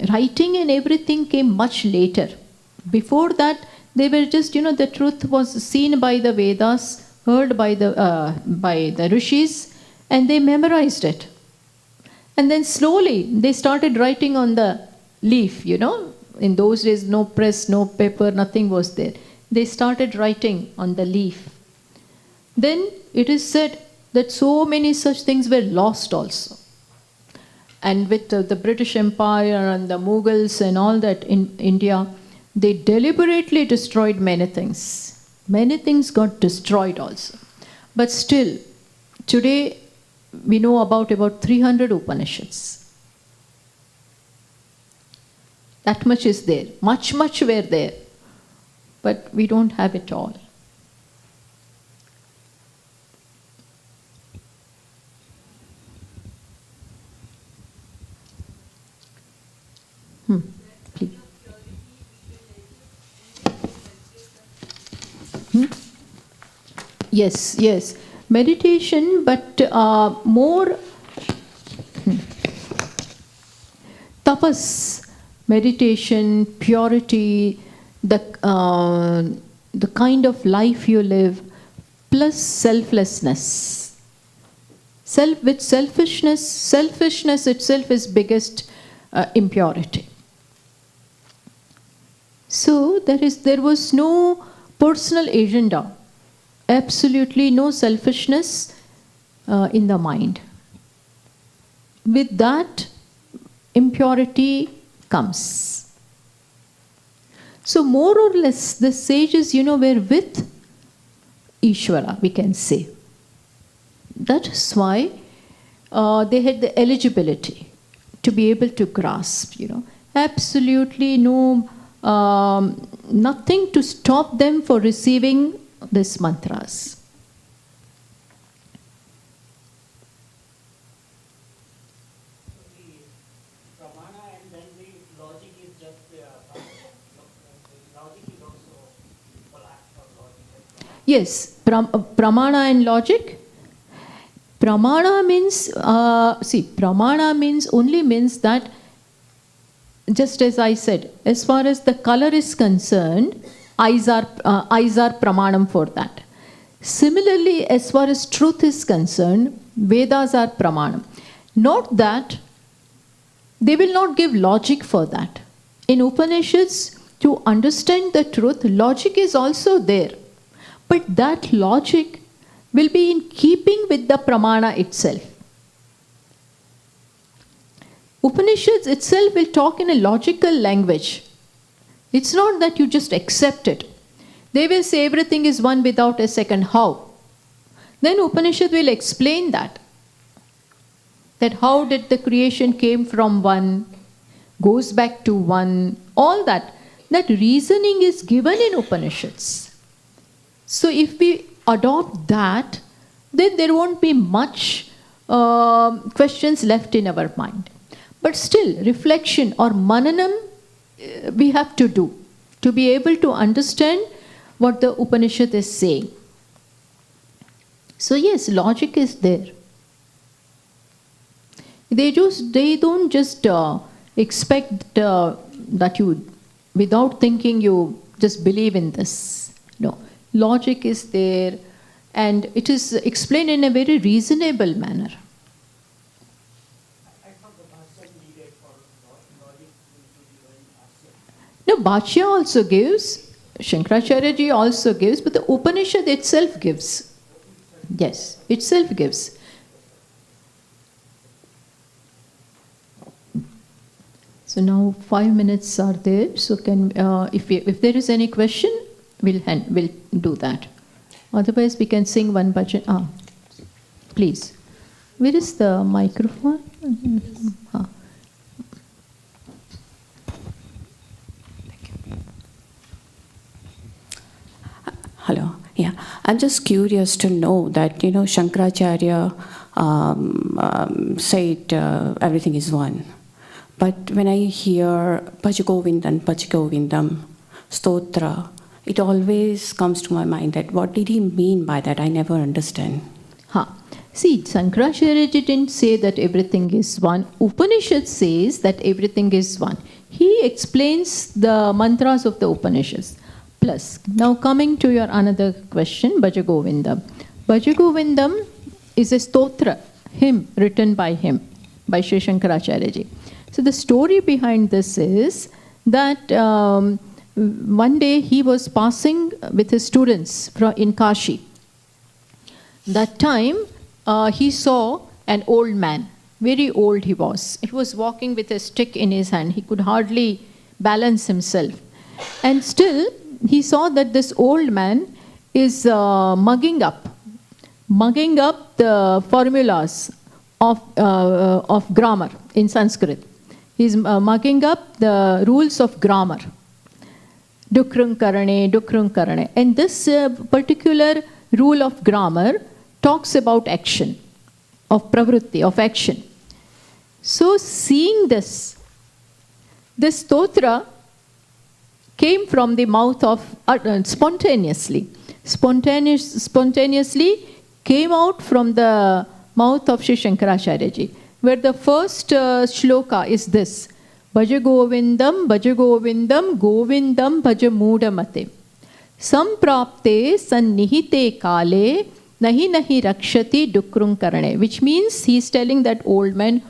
[SPEAKER 3] writing and everything came much later. Before that, they were just, the truth was seen by the Vedas, heard by the rishis, and they memorized it. And then slowly they started writing on the leaf, In those days, no press, no paper, nothing was there. They started writing on the leaf. Then it is said that so many such things were lost also. And with the British Empire and the Mughals and all that in India, they deliberately destroyed many things. Many things got destroyed also. But still, today we know about 300 Upanishads. That much is there. Much were there. But we don't have it all. Please. Yes. Meditation, but more tapas, meditation, purity, the kind of life you live, plus selflessness. With selfishness itself is biggest impurity. So there was no personal agenda, absolutely no selfishness in the mind. With that, impurity comes. So more or less, the sages, were with Ishvara, we can say. That is why they had the eligibility to be able to grasp, Absolutely no, nothing to stop them for receiving these mantras. Yes, pramana and logic. Pramana means that, just as I said, as far as the color is concerned, Eyes are pramanam for that. Similarly, as far as truth is concerned, Vedas are pramanam. Not that they will not give logic for that. In Upanishads, to understand the truth, logic is also there. But that logic will be in keeping with the pramana itself. Upanishads itself will talk in a logical language. It's not that you just accept it. They will say everything is one without a second. How? Then Upanishad will explain that. That how did the creation came from one, goes back to one, all that. That reasoning is given in Upanishads. So if we adopt that, then there won't be much questions left in our mind. But still, reflection or mananam we have to do to be able to understand what the Upanishad is saying. So yes, logic is there. They don't just expect that you, without thinking, you just believe in this. No, logic is there, and it is explained in a very reasonable manner. No, Bhashya also gives, Shankaracharya ji also gives, but the Upanishad itself gives. Yes, itself gives. So now 5 minutes are there. So can if there is any question, we'll do that. Otherwise, we can sing one bhajan. Please. Where is the microphone?
[SPEAKER 9] Hello. Yeah, I'm just curious to know that, Shankaracharya said everything is one. But when I hear Bhajagovindam, Stotra, it always comes to my mind that what did he mean by that? I never understand.
[SPEAKER 3] See, Shankaracharya didn't say that everything is one. Upanishad says that everything is one. He explains the mantras of the Upanishads. Plus, now coming to your another question, Bhajagovindam. Bhajagovindam is a stotra, hymn written by him, by Sri Shankaracharya ji. So the story behind this is that one day he was passing with his students in Kashi. That time he saw an old man, very old he was. He was walking with a stick in his hand. He could hardly balance himself. And still, he saw that this old man is mugging up the formulas of grammar in Sanskrit. He's mugging up the rules of grammar. Dukrung karane. And this particular rule of grammar talks about action, of pravritti, of action. So seeing this stotra came from the mouth of, spontaneously came out from the mouth of Sri Shankaracharya ji, where the first shloka is this: Bhajagovindam, Govindam bhajamudamate. Samprapte sannihite kale nahi rakshati dukrung karane. Which means he is telling that old man,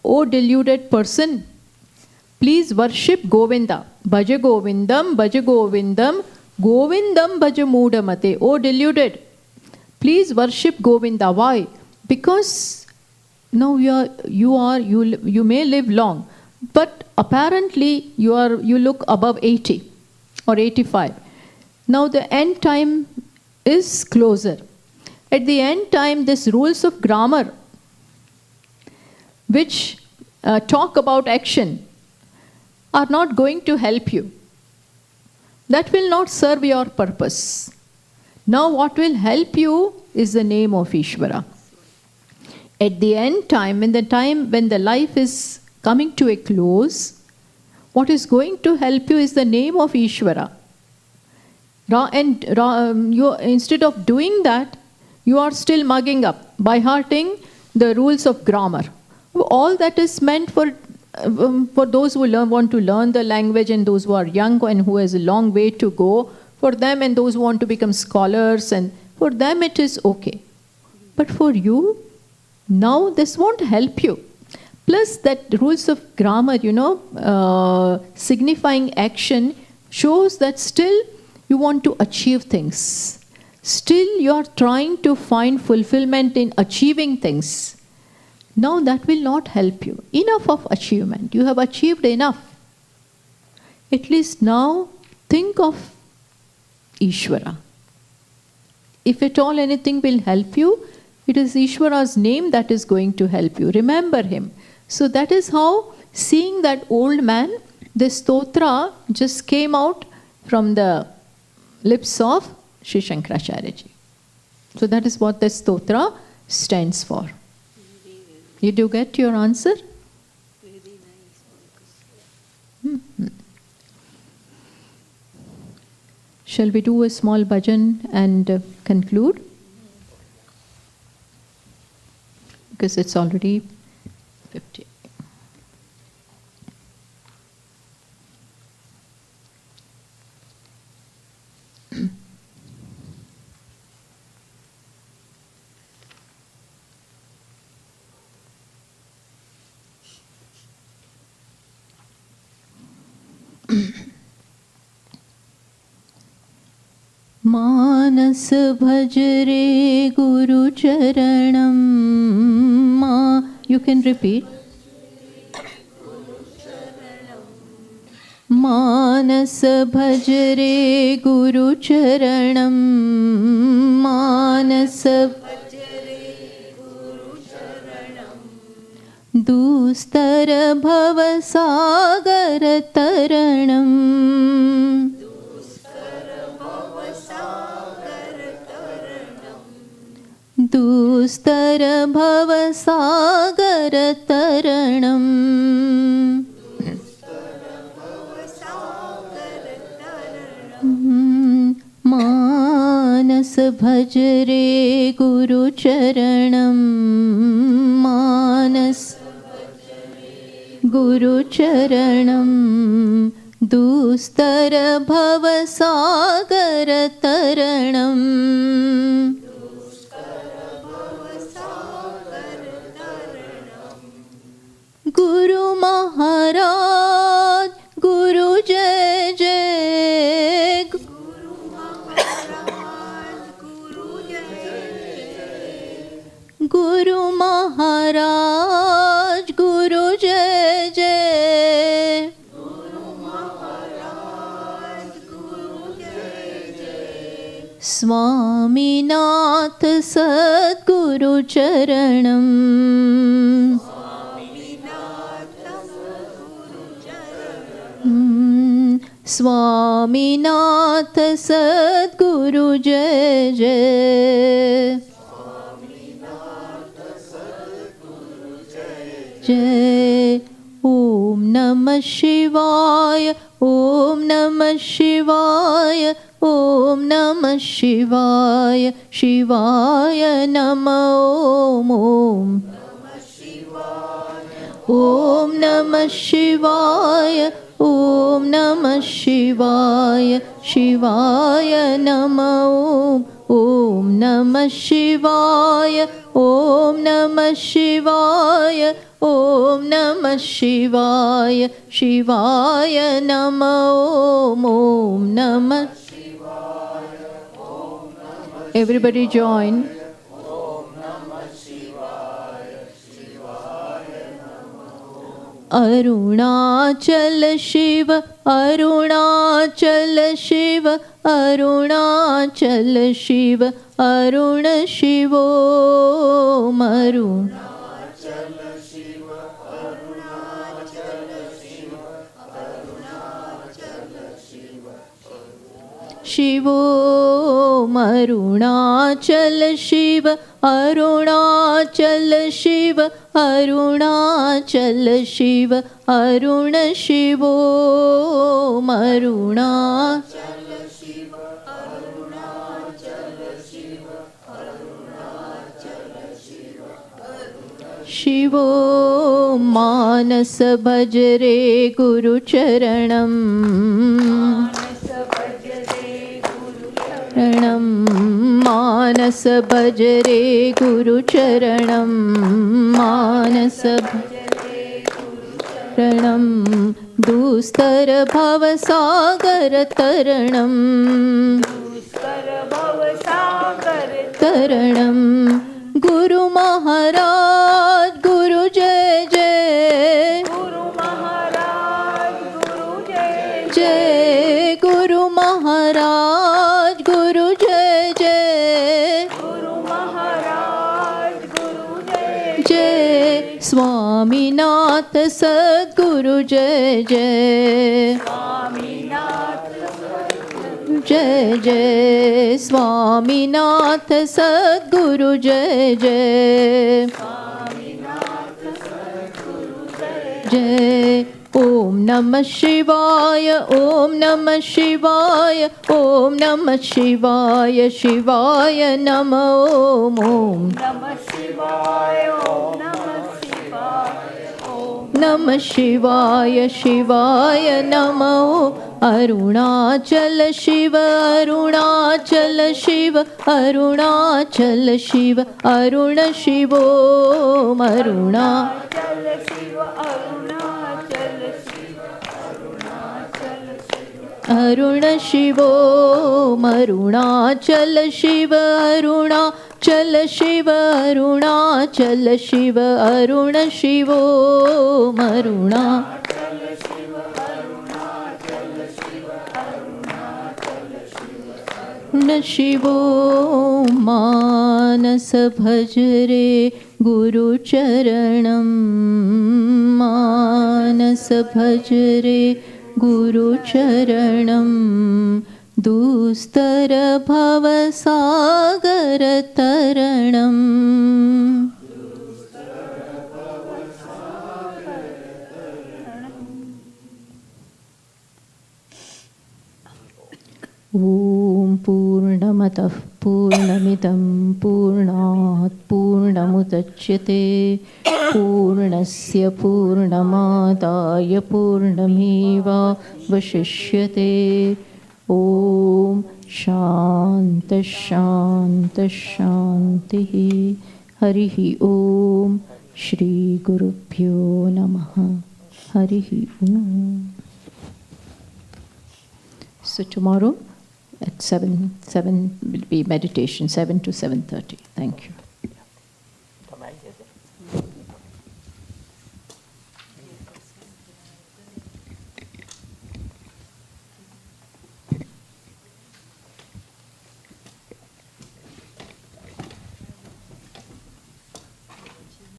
[SPEAKER 3] O deluded person, please worship Govinda. Bhajagovindam, Govindam bhajamudamate. O deluded, please worship Govinda. Why? Because now you may live long, but apparently you look above 80 or 85. Now the end time is closer. At the end time, these rules of grammar, which talk about action, are not going to help you. That will not serve your purpose. Now what will help you is the name of Ishvara. At the end time, when the life is coming to a close, what is going to help you is the name of Ishvara. And instead of doing that, you are still mugging up, by hearting the rules of grammar. All that is meant for those who want to learn the language, and those who are young and who has a long way to go For them and those who want to become scholars, and for them it is okay. But for you, now this won't help you. Plus that rules of grammar, signifying action shows that still you want to achieve things. Still you are trying to find fulfillment in achieving things. Now that will not help you. Enough of achievement. You have achieved enough. At least now think of Ishvara. If at all anything will help you, it is Ishvara's name that is going to help you. Remember him. So that is how, seeing that old man, this stotra just came out from the lips of Sri Shankaracharya ji. So that is what the stotra stands for. Did you get your answer? Mm-hmm. Shall we do a small bhajan and conclude? Because it's already 50. Manas भजरे Guru चरणम You can repeat. मानस भजरे गुरु चरणम मानस दुस्तर भव सागर तरणम दुस्तर भव सागर तरणम मानस भजरे गुरु चरणम मानस गुरु चरणम दुस्तर भव सागर तरणम गुरु महाराज गुरु जय जय गुरु महाराज गुरु जय गुरु महाराज गुरु जय जय गुरु महाराज गुरु जय जय स्वामीनाथ सद्गुरु चरणम स्वामीनाथ सद्गुरु जय जय जय ओम नमः शिवाय ओम नमः शिवाय ओम नमः शिवाय शिवाय नमः ओम नमः शिवाय ओम नमः शिवाय शिवाय नमः ओम नमः शिवाय ओम नमः शिवाय ओम नमः शिवाय शिवाय नमः ओम नमः Everybody join. अरुणाचल शिव अरुणाचल शिव अरुणाचल शिव अरुण शिवो मरुण शिवो अरुणाचल शिव अरुणाचल शिव अरुणाचल शिव अरुण शिवो अरुणाचल शिव अरुणाचल शिव अरुणाचल शिव शिवो मानस भजरे गुरु चरणम मानस भजरे गुरुचरणं मानस भजरणं दुस्तर भवसागर तरणं गुरु महाराज गुरु जय जय गुरु महाराज गुरु जय जय गुरु महाराज गुरु जय जय गुरु महाराज गुरु जय जय स्वामीनाथ सद्गुरु जय जय स्वामीनाथ जय जय स्वामीनाथ सद्गुरु जय जय जय ओम नमः शिवाय ओम नमः शिवाय ओम नमः शिवाय शिवाय नमः ओम ओम नमः शिवाय ओम नमः शिवाय ओम नमः शिवाय शिवाय नमः अरुणाचल शिव अरुणाचल शिव अरुणाचल शिव अरुण शिवो अरुणाचल शिव अरुणाचल शिव अरुण शिवो अरुणाचल शिव अरुणाचल शिव अरुणाचल शिव अरुण शिवो अरुणाचल शिव अरुणाचल शिव अरुणाचल शिव शिवो मानस भजरे गुरुचरणं मानस भजरे गुरुचरणं दुस्तर भवसागर तरणम् ॐ पूर्णमतः पूर्णमिदं पूर्णात् पूर्णमुदच्यते पूर्णस्य पूर्णमादाय पूर्णमेवावशिष्यते ॐ शान्तः शान्तः शान्तिः हरिः ॐ श्रीगुरुभ्यो नमः हरिः ॐ. So tomorrow at 7 will be meditation, 7 to 7:30. Thank you.